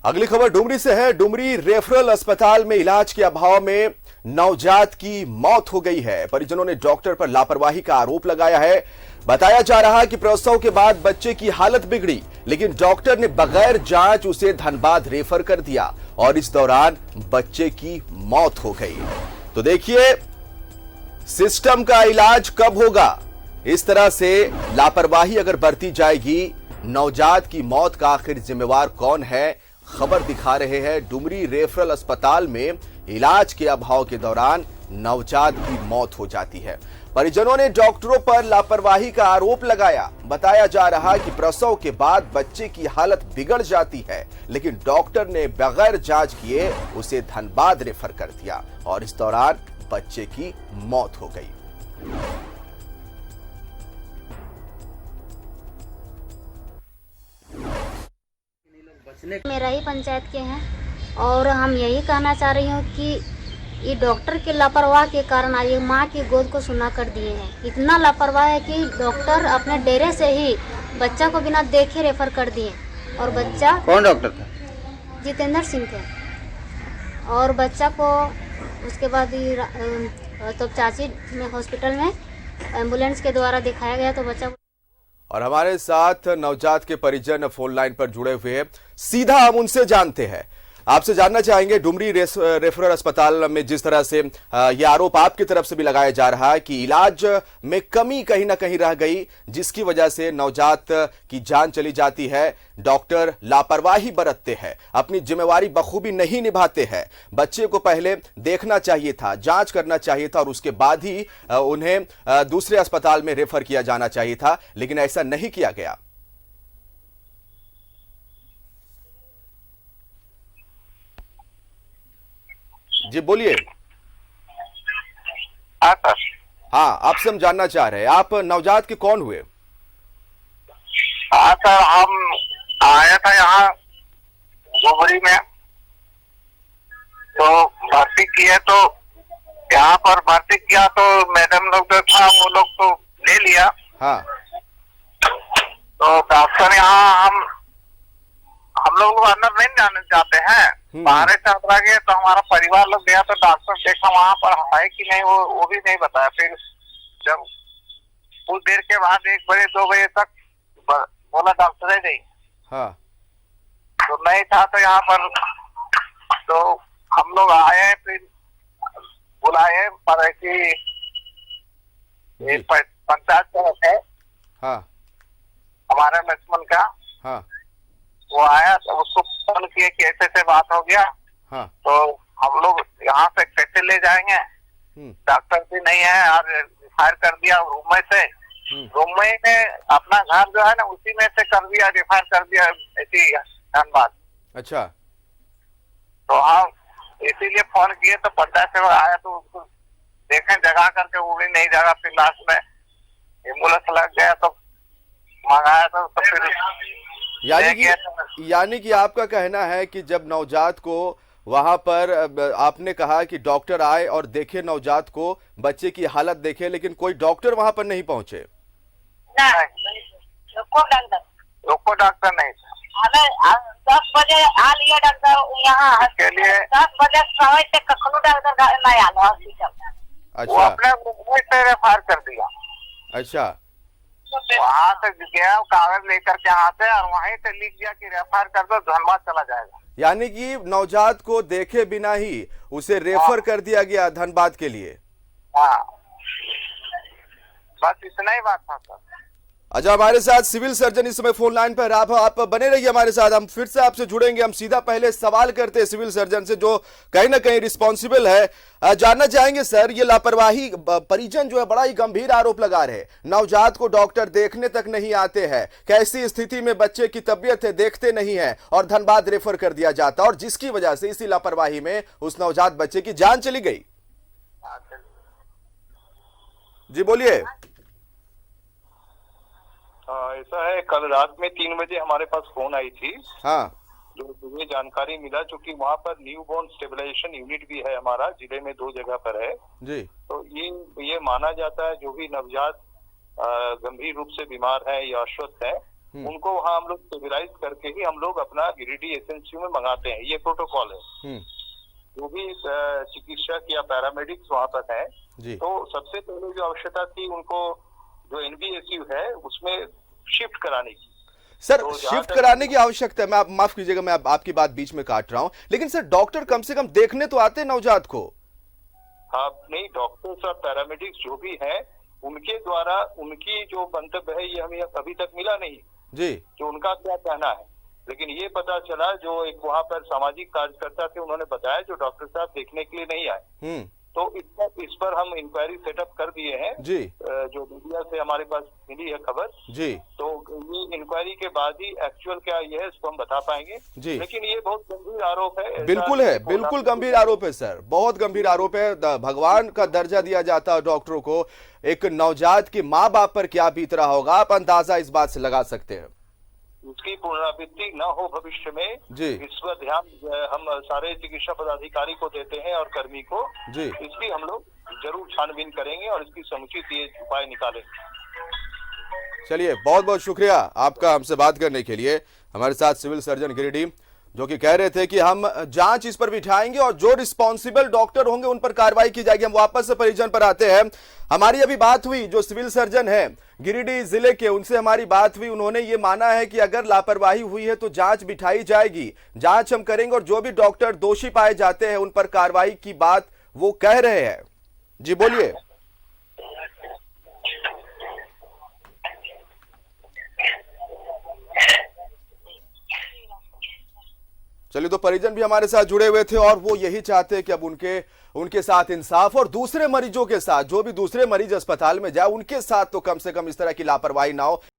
अगली खबर डुमरी से है। डुमरी रेफरल अस्पताल में इलाज के अभाव में नवजात की मौत हो गई है। परिजनों ने डॉक्टर पर लापरवाही का आरोप लगाया है। बताया जा रहा है कि प्रसव के बाद बच्चे की हालत बिगड़ी, लेकिन डॉक्टर ने बगैर जांच उसे धनबाद रेफर कर दिया और इस दौरान बच्चे की मौत हो गई। तो देखिए सिस्टम का इलाज कब होगा। इस तरह से लापरवाही अगर बरती जाएगी, नवजात की मौत का आखिर जिम्मेवार कौन है। खबर दिखा रहे हैं डुमरी रेफरल अस्पताल में इलाज के अभाव के दौरान नवजात की मौत हो जाती है। परिजनों ने डॉक्टरों पर लापरवाही का आरोप लगाया। बताया जा रहा है कि प्रसव के बाद बच्चे की हालत बिगड़ जाती है, लेकिन डॉक्टर ने बगैर जांच किए उसे धनबाद रेफर कर दिया और इस दौरान बच्चे की मौत हो गई। मेरा ही पंचायत के हैं और हम यही कहना चाह रही हूँ कि ये डॉक्टर के लापरवाह के कारण आज माँ की गोद को सुना कर दिए हैं। इतना लापरवाह है कि डॉक्टर अपने डेरे से ही बच्चा को बिना देखे रेफर कर दिए और बच्चा कौन डॉक्टर था? जितेंद्र सिंह थे और बच्चा को उसके बाद तो चाची में हॉस्पिटल में एम्बुलेंस के द्वारा दिखाया गया तो बच्चा। और हमारे साथ नवजात के परिजन फोन लाइन पर जुड़े हुए हैं। सीधा हम उनसे जानते हैं। आपसे जानना चाहेंगे डुमरी रेफरल अस्पताल में जिस तरह से यह आरोप आपकी तरफ से भी लगाया जा रहा है कि इलाज में कमी कहीं ना कहीं रह गई, जिसकी वजह से नवजात की जान चली जाती है। डॉक्टर लापरवाही बरतते हैं, अपनी जिम्मेवारी बखूबी नहीं निभाते हैं। बच्चे को पहले देखना चाहिए था, जांच करना चाहिए था और उसके बाद ही उन्हें दूसरे अस्पताल में रेफर किया जाना चाहिए था, लेकिन ऐसा नहीं किया गया। जी बोलिए। हाँ, आपसे हम जानना चाह रहे हैं, आप नवजात के कौन हुए? हाँ सर, हम आया था यहाँ डुमरी में, तो भर्ती किए, तो यहाँ पर भर्ती किया तो मैडम लोग जो था वो लोग तो ले लिया। हाँ। तो डॉक्टर यहाँ हम लोग अंदर नहीं जाने जाते हैं, बाहर से अंदर गए तो हमारा परिवार लोग गया तो डॉक्टर देखा वहाँ पर है कि नहीं वो भी नहीं बताया। फिर जब कुछ देर के बाद 1 बजे 2 बजे तक बोला डॉक्टर है नहीं। हाँ। तो नहीं था तो यहाँ पर तो हम लोग आए, फिर बुलाए पर कि पंचायत का है। हाँ। हमारे लक्ष्मण का। हाँ। वो आया तो उसको फोन किए कि ऐसे से बात हो गया। हाँ। तो हम लोग यहाँ से कैसे ले जाएंगे, डॉक्टर भी नहीं है और रिफायर कर दिया रूम में से। रूम में अपना घर जो है ना उसी में से कर दिया, रिफायर कर दिया ऐसी धनबाद। अच्छा। तो हम इसीलिए फोन किए तो पंचायत सेवक आया तो उसको देखें जगा करके, वो भी नहीं जगा। फिर लास्ट में एम्बुलेंस लग गया तो मंगाया तो फिर यानी कि आपका कहना है कि जब नवजात को वहां पर आपने कहा कि डॉक्टर आए और देखे नवजात को, बच्चे की हालत देखे, लेकिन कोई डॉक्टर वहां पर नहीं पहुंचे। लोको डॉक्टर नहीं। हमें 10 बजे आ लिया डॉक्टर यहाँ के लिए। 10 बजे समय से कखनो डॉक्टर नहीं आया हॉस्पिटल। अच्छा। वो अपने रूम से रेफर कर दिया। अच्छा। वहाँ से गया कागज लेकर के यहाँ से और वहीं से लिख दिया कि रेफर कर दो, धनबाद चला जाएगा। यानी कि नवजात को देखे बिना ही उसे रेफर कर दिया गया धनबाद के लिए। हाँ, बस इतना ही बात था सर। अच्छा, हमारे साथ सिविल सर्जन इस समय फोन लाइन पर आप बने रहिए हमारे साथ। हम फिर से आपसे जुड़ेंगे। हम सीधा पहले सवाल करते हैं सिविल सर्जन से, जो कहीं ना कहीं रिस्पॉन्सिबल है। जानना चाहेंगे सर, ये लापरवाही परिजन जो है बड़ा ही गंभीर आरोप लगा रहे हैं। नवजात को डॉक्टर देखने तक नहीं आते हैं, कैसी स्थिति में बच्चे की तबीयत है देखते नहीं है और धनबाद रेफर कर दिया जाता, और जिसकी वजह से इसी लापरवाही में उस नवजात बच्चे की जान चली गई। जी बोलिए। ऐसा है, कल रात में 3 बजे हमारे पास फोन आई थी। हाँ। जो मुझे जानकारी मिला, चूंकि वहाँ पर न्यू बोर्न स्टेबलाइजेशन यूनिट भी है हमारा, जिले में 2 जगह पर है जी। तो ये माना जाता है जो भी नवजात गंभीर रूप से बीमार है या अस्वस्थ है उनको वहाँ हम लोग स्टेबलाइज करके ही हम लोग अपना गिरिडीह एसएनसीयू में मंगाते हैं। ये प्रोटोकॉल है। जो भी चिकित्सक या पैरामेडिक्स वहाँ पर है, तो सबसे पहले जो आवश्यकता थी उनको जो एनबीएसयू है उसमें शिफ्ट कराने की। सर, तो शिफ्ट कराने की आवश्यकता है। मैं माफ कीजिएगा, मैं आपकी बात बीच में काट रहा हूं, लेकिन सर डॉक्टर कम से कम देखने तो आते हैं नवजात को। हाँ, नहीं, डॉक्टर्स और पैरामेडिक्स जो भी हैं उनके द्वारा उनकी जो मंतव्य है ये हमें अभी तक मिला नहीं जी, जो उनका क्या कहना है। लेकिन ये पता चला जो एक वहाँ पर सामाजिक कार्यकर्ता थे उन्होंने बताया जो डॉक्टर साहब देखने के लिए नहीं आए। तो इस पर हम इंक्वायरी सेटअप कर दिए हैं जी, जो मीडिया से हमारे पास मिली है खबर जी। तो ये इंक्वायरी के बाद ही एक्चुअल क्या ये है इसको हम बता पाएंगे जी। लेकिन ये बहुत गंभीर आरोप है। बिल्कुल है, बिल्कुल गंभीर आरोप है सर, बहुत गंभीर आरोप है। भगवान का दर्जा दिया जाता है डॉक्टरों को, एक नवजात के माँ बाप पर क्या बीत रहा होगा आप अंदाजा इस बात से लगा सकते हैं। उसकी पुनरावृत्ति न हो भविष्य में जी, इस पर ध्यान हम सारे चिकित्सा पदाधिकारी को देते हैं और कर्मी को जी। इसकी हम लोग जरूर छानबीन करेंगे और इसकी समुचित ये उपाय निकालेंगे। चलिए, बहुत बहुत शुक्रिया आपका हमसे बात करने के लिए। हमारे साथ सिविल सर्जन गिरिडीह जो कि कह रहे थे कि हम जांच इस पर बिठाएंगे और जो रिस्पॉन्सिबल डॉक्टर होंगे उन पर कार्रवाई की जाएगी। हम वापस से परिजन पर आते हैं। हमारी अभी बात हुई जो सिविल सर्जन है गिरिडीह जिले के, उनसे हमारी बात हुई। उन्होंने ये माना है कि अगर लापरवाही हुई है तो जांच बिठाई जाएगी, जांच हम करेंगे और जो भी डॉक्टर दोषी पाए जाते हैं उन पर कार्रवाई की बात वो कह रहे हैं। जी बोलिए। चलिए, तो परिजन भी हमारे साथ जुड़े हुए थे और वो यही चाहते हैं कि अब उनके साथ इंसाफ और दूसरे मरीजों के साथ, जो भी दूसरे मरीज अस्पताल में जाए उनके साथ तो कम से कम इस तरह की लापरवाही ना हो।